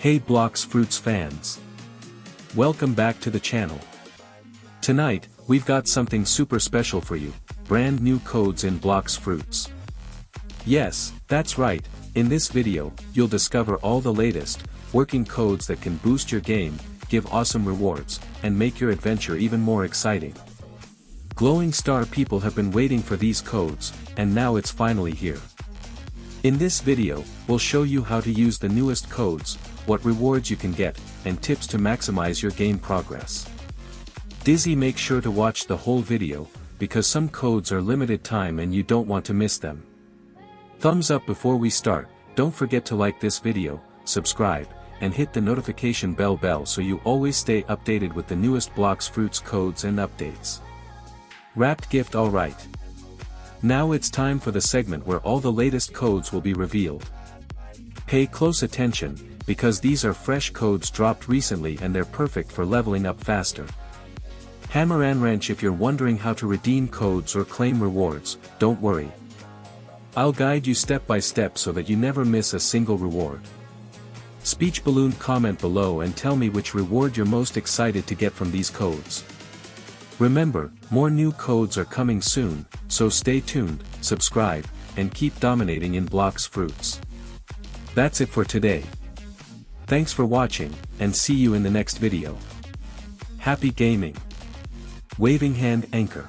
Hey Blox Fruits fans! Welcome back to the channel. Tonight, we've got something super special for you, brand new codes in Blox Fruits. Yes, that's right, in this video, you'll discover all the latest, working codes that can boost your game, give awesome rewards, and make your adventure even more exciting. Glowing Star people have been waiting for these codes, and now it's finally here. In this video, we'll show you how to use the newest codes, what rewards you can get, and tips to maximize your game progress. Make sure to watch the whole video, because some codes are limited time and you don't want to miss them. Thumbs up before we start, don't forget to like this video, subscribe, and hit the notification bell so you always stay updated with the newest Blox Fruits codes and updates. Wrapped gift alright. Now it's time for the segment where all the latest codes will be revealed. Pay close attention, because these are fresh codes dropped recently and they're perfect for leveling up faster. Hammer and wrench. If you're wondering how to redeem codes or claim rewards, don't worry. I'll guide you step by step so that you never miss a single reward. Speech balloon. Comment below and tell me which reward you're most excited to get from these codes. Remember, more new codes are coming soon, so stay tuned, subscribe, and keep dominating in Blox Fruits. That's it for today. Thanks for watching, and see you in the next video. Happy gaming! Waving hand anchor.